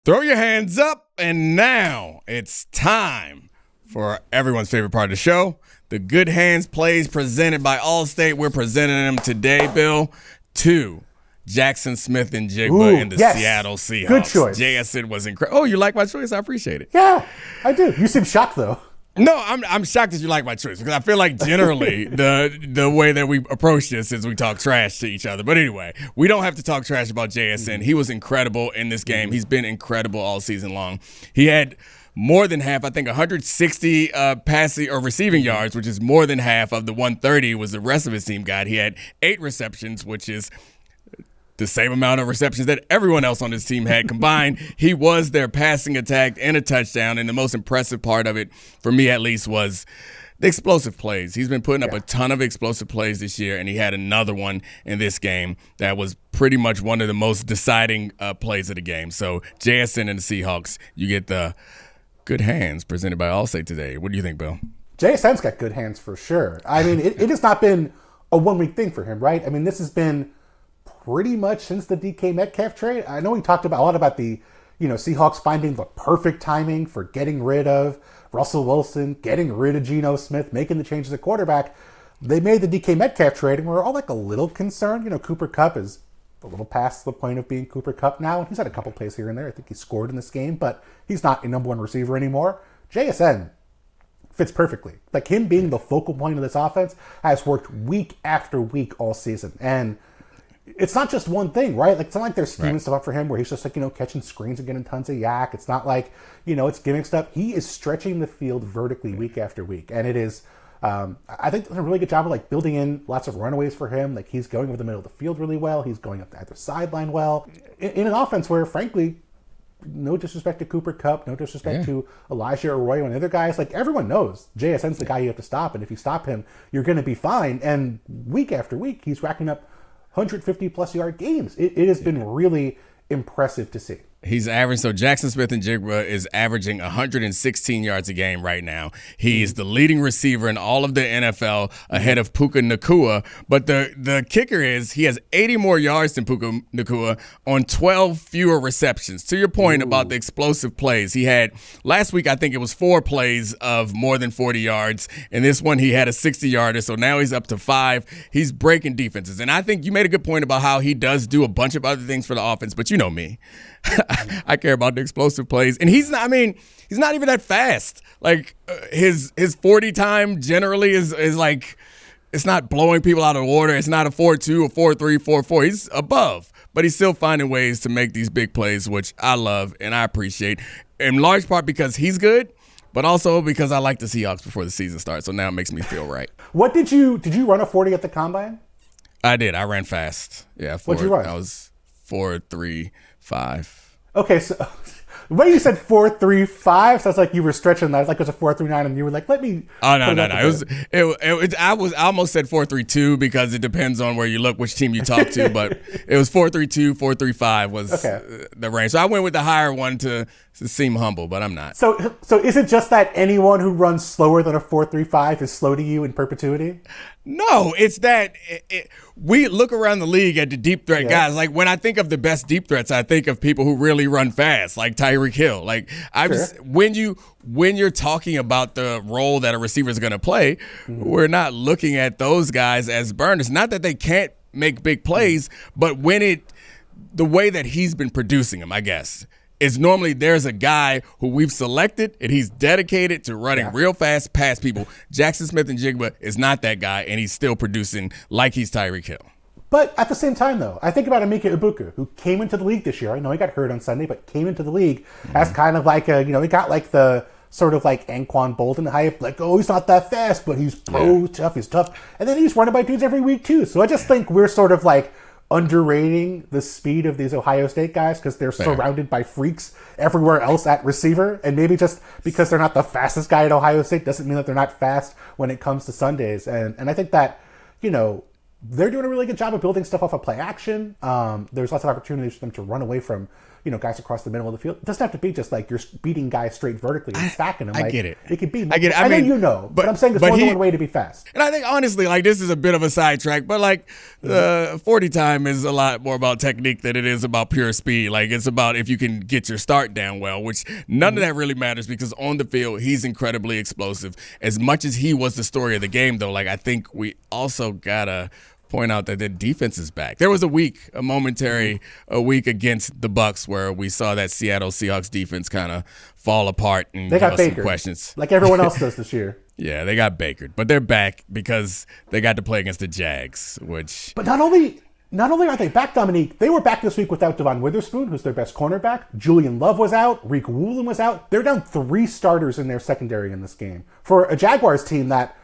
Throw your hands up, and now it's time for everyone's favorite part of the show, the Good Hands plays presented by Allstate. We're presenting them today, Bill, to Jaxon Smith-Njigba and the Seattle Seahawks. Good choice. JSN was incredible. Oh, you like my choice? I appreciate it. Yeah, I do. You seem shocked, though. No, I'm shocked that you like my choice because I feel like generally the way that we approach this is we talk trash to each other. But anyway, we don't have to talk trash about JSN. He was incredible in this game. He's been incredible all season long. He had more than half, I think 160 passing or receiving yards, which is more than half of the 130 was the rest of his team got. He had 8 receptions, which is the same amount of receptions that everyone else on his team had combined. He was their passing attack and a touchdown, and the most impressive part of it, for me at least, was the explosive plays. He's been putting up a ton of explosive plays this year, and he had another one in this game that was pretty much one of the most deciding plays of the game. So JSN and the Seahawks, you get the Good Hands presented by Allstate today. What do you think, Bill? JSN's got good hands for sure. I mean, it has not been a one-week thing for him, right? I mean, this has been pretty much since the DK Metcalf trade. I know we talked a lot about the, Seahawks finding the perfect timing for getting rid of Russell Wilson, getting rid of Geno Smith, making the changes at quarterback. They made the DK Metcalf trade, and we're all a little concerned. Cooper Kupp is a little past the point of being Cooper Kupp now. He's had a couple plays here and there. I think he scored in this game, but he's not a number one receiver anymore. JSN fits perfectly. Him being the focal point of this offense has worked week after week all season. And it's not just one thing, right? It's not like they're scheming stuff up for him where he's just catching screens and getting tons of yak. It's not like, it's gimmick stuff. He is stretching the field vertically week after week. And it is, I think they've done a really good job of building in lots of runaways for him. He's going over the middle of the field really well. He's going up the other sideline well. In an offense where, frankly, no disrespect to Cooper Kupp, no disrespect to Elijah Arroyo and other guys, everyone knows JSN's the guy you have to stop. And if you stop him, you're going to be fine. And week after week, he's racking up 150-plus yard games. It has been really impressive to see. He's averaging, so Jaxon Smith-Njigba is averaging 116 yards a game right now. He is the leading receiver in all of the NFL ahead of Puka Nacua. But the kicker is he has 80 more yards than Puka Nacua on 12 fewer receptions. To your point about the explosive plays, he had, last week I think it was 4 plays of more than 40 yards. And this one he had a 60-yarder, so now he's up to 5. He's breaking defenses. And I think you made a good point about how he does do a bunch of other things for the offense, but you know me. I care about the explosive plays. And he's not even that fast. His 40 time generally is it's not blowing people out of the water. It's not a 4.2, a 4.3, 4.4. He's above, but he's still finding ways to make these big plays, which I love and I appreciate, in large part because he's good, but also because I like the Seahawks before the season starts. So now it makes me feel right. What did you run a 40 at the combine? I did. I ran fast. Yeah. What'd you run? I was 4.35. Okay, so when you said 4.35, sounds like you were stretching that. It was a 4.39, and you were like, "Let me." Oh no! I almost said 4.32 because it depends on where you look, which team you talk to. But it was 4.32, 4.35 was the range. So I went with the higher one to seem humble, but I'm not. So is it just that anyone who runs slower than a 4.35 is slow to you in perpetuity? No, it's that we look around the league at the deep threat guys. When I think of the best deep threats, I think of people who really run fast, like Tyreek Hill. When you're talking about the role that a receiver is going to play, we're not looking at those guys as burners. Not that they can't make big plays, but the way that he's been producing them, I guess, is normally there's a guy who we've selected and he's dedicated to running real fast past people. Jaxon Smith-Njigba is not that guy, and he's still producing like he's Tyreek Hill. But at the same time, though, I think about Emeka Egbuka, who came into the league this year. I know he got hurt on Sunday, but came into the league as kind of he got the sort of Anquan Bolden hype, he's not that fast, but he's tough, he's tough. And then he's running by dudes every week, too. So I just think we're sort of underrating the speed of these Ohio State guys because they're surrounded by freaks everywhere else at receiver. And maybe just because they're not the fastest guy at Ohio State doesn't mean that they're not fast when it comes to Sundays. And I think that, they're doing a really good job of building stuff off of play action. There's lots of opportunities for them to run away from guys across the middle of the field. It doesn't have to be just like you're beating guys straight vertically and stacking them. I like, get it. It could be. I get it. I mean, but I'm saying there's more than one way to be fast. And I think, honestly, like, this is a bit of a sidetrack, but, like, 40 time is a lot more about technique than it is about pure speed. Like, it's about if you can get your start down well, which none of that really matters because on the field, he's incredibly explosive. As much as he was the story of the game, though, like, I think we also got to point out that the defense is back. There was a momentary week against the Bucs where we saw that Seattle Seahawks defense kind of fall apart and they got some questions. Like everyone else does this year. Yeah, they got bakered, but they're back because they got to play against the Jags, which... But not only are they back, Domonique, they were back this week without Devon Witherspoon, who's their best cornerback. Julian Love was out. Rick Woolen was out. They're down 3 starters in their secondary in this game. For a Jaguars team that,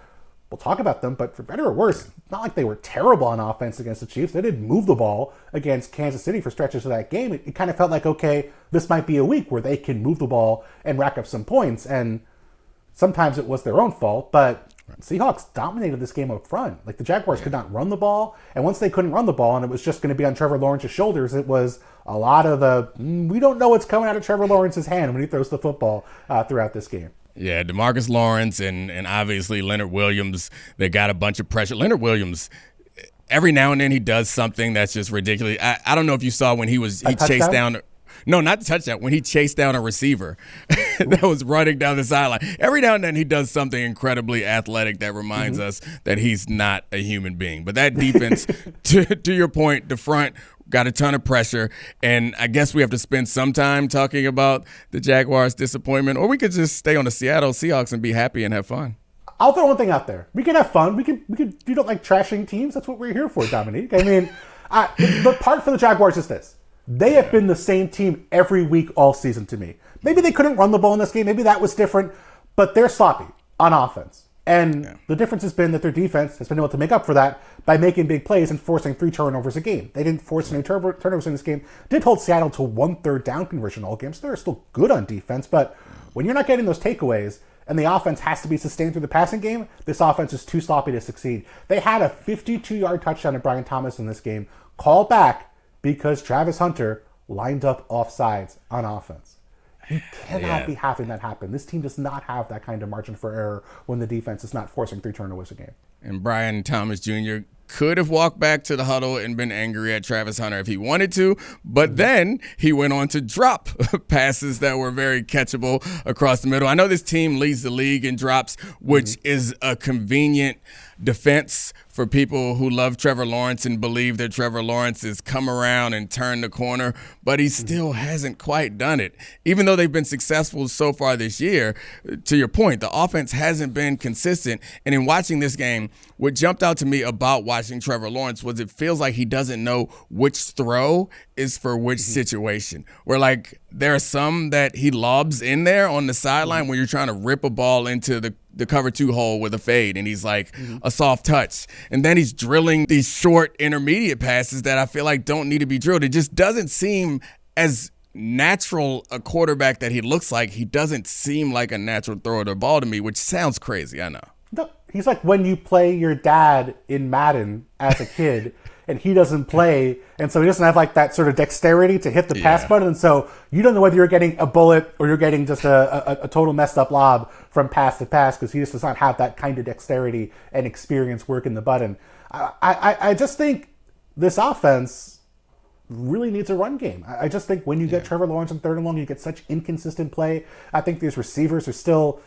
we'll talk about them, but for better or worse, it's not like they were terrible on offense against the Chiefs. They didn't move the ball against Kansas City for stretches of that game. It kind of felt like, okay, this might be a week where they can move the ball and rack up some points. And sometimes it was their own fault, but Seahawks dominated this game up front. Like, the Jaguars could not run the ball, and once they couldn't run the ball and it was just going to be on Trevor Lawrence's shoulders, it was a lot of we don't know what's coming out of Trevor Lawrence's hand when he throws the football throughout this game. Yeah, DeMarcus Lawrence and obviously Leonard Williams, they got a bunch of pressure. Leonard Williams, every now and then he does something that's just ridiculous. I don't know if you saw when he chased down. No, not the touchdown. When he chased down a receiver that was running down the sideline. Every now and then he does something incredibly athletic that reminds us that he's not a human being. But that defense, to your point, the front got a ton of pressure. And I guess we have to spend some time talking about the Jaguars' disappointment, or we could just stay on the Seattle Seahawks and be happy and have fun. I'll throw one thing out there. We can have fun. We can. You don't like trashing teams? That's what we're here for, Domonique. I mean, the part for the Jaguars is this. They have been the same team every week all season to me. Maybe they couldn't run the ball in this game. Maybe that was different. But they're sloppy on offense. And the difference has been that their defense has been able to make up for that by making big plays and forcing 3 turnovers a game. They didn't force any turnovers in this game. Did hold Seattle to 1/3 down conversion all games. So they're still good on defense. But when you're not getting those takeaways and the offense has to be sustained through the passing game, this offense is too sloppy to succeed. They had a 52-yard touchdown to Brian Thomas in this game, called back because Travis Hunter lined up offsides on offense. You cannot be having that happen. This team does not have that kind of margin for error when the defense is not forcing 3 turnovers a game. And Brian Thomas Jr. could have walked back to the huddle and been angry at Travis Hunter if he wanted to, but then he went on to drop passes that were very catchable across the middle. I know this team leads the league in drops, which is a convenient defense for people who love Trevor Lawrence and believe that Trevor Lawrence has come around and turned the corner, but he still hasn't quite done it. Even though they've been successful so far this year, to your point, the offense hasn't been consistent. And in watching this game, what jumped out to me about watching Trevor Lawrence was it feels like he doesn't know which throw is for which situation. Where, like, there are some that he lobs in there on the sideline when you're trying to rip a ball into the cover 2 hole with a fade, and he's like a soft touch. And then he's drilling these short intermediate passes that I feel like don't need to be drilled. It just doesn't seem as natural a quarterback that he looks like. He doesn't seem like a natural thrower of the ball to me, which sounds crazy, I know. No, he's like when you play your dad in Madden as a kid and he doesn't play, and so he doesn't have like that sort of dexterity to hit the pass button, and so you don't know whether you're getting a bullet or you're getting just a total messed up lob from pass to pass because he just does not have that kind of dexterity and experience working the button. I just think this offense really needs a run game. I just think when you get Trevor Lawrence on 3rd and long, you get such inconsistent play. I think these receivers are still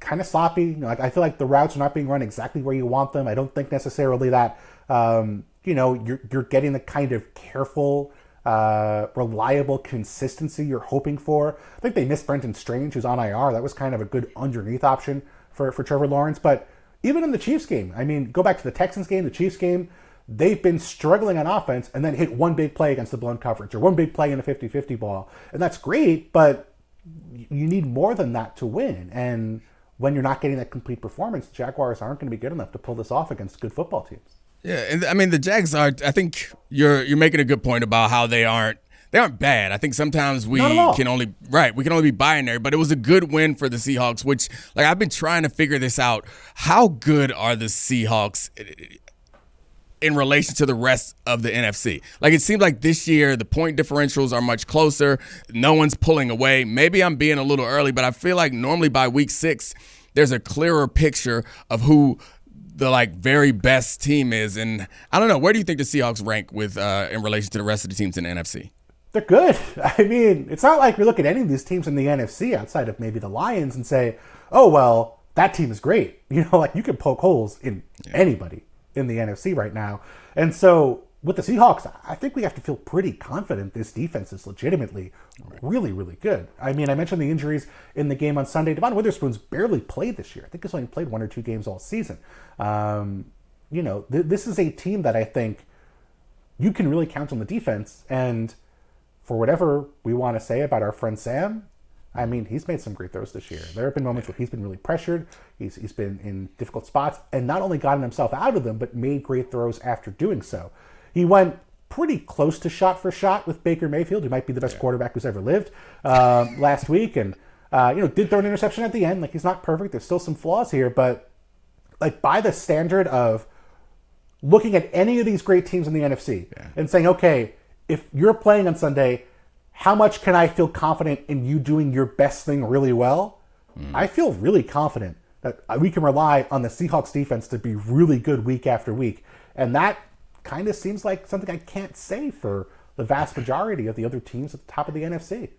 kind of sloppy. You know, like I feel like the routes are not being run exactly where you want them. I don't think necessarily that you're getting the kind of careful, reliable consistency you're hoping for. I think they missed Brenton Strange, who's on IR. That was kind of a good underneath option for Trevor Lawrence. But even in the Chiefs game, I mean, go back to the Texans game, the Chiefs game, they've been struggling on offense and then hit one big play against the blown coverage or one big play in a 50-50 ball. And that's great, but you need more than that to win. And when you're not getting that complete performance, the Jaguars aren't going to be good enough to pull this off against good football teams. Yeah, and I mean the Jags are. I think you're making a good point about how they aren't bad. I think sometimes we can only be binary, but it was a good win for the Seahawks. Which, like, I've been trying to figure this out. How good are the Seahawks? in relation to the rest of the NFC. Like, it seems like this year the point differentials are much closer. No one's pulling away. Maybe I'm being a little early, but I feel like normally by week 6, there's a clearer picture of who the very best team is. And I don't know, where do you think the Seahawks rank with in relation to the rest of the teams in the NFC? They're good. I mean, it's not like we look at any of these teams in the NFC outside of maybe the Lions and say, oh, well, that team is great. You can poke holes in anybody in the NFC right now. And so with the Seahawks, I think we have to feel pretty confident this defense is legitimately really, really good. I mean, I mentioned the injuries in the game on Sunday. Devon Witherspoon's barely played this year. I think he's only played 1 or 2 games all season. This is a team that I think you can really count on the defense. And for whatever we want to say about our friend Sam, I mean, he's made some great throws this year. There have been moments where he's been really pressured. He's been in difficult spots and not only gotten himself out of them, but made great throws after doing so. He went pretty close to shot for shot with Baker Mayfield, who might be the best quarterback who's ever lived, last week. And, did throw an interception at the end. He's not perfect. There's still some flaws here. But, by the standard of looking at any of these great teams in the NFC and saying, okay, if you're playing on Sunday, how much can I feel confident in you doing your best thing really well? I feel really confident that we can rely on the Seahawks defense to be really good week after week. And that kind of seems like something I can't say for the vast majority of the other teams at the top of the NFC.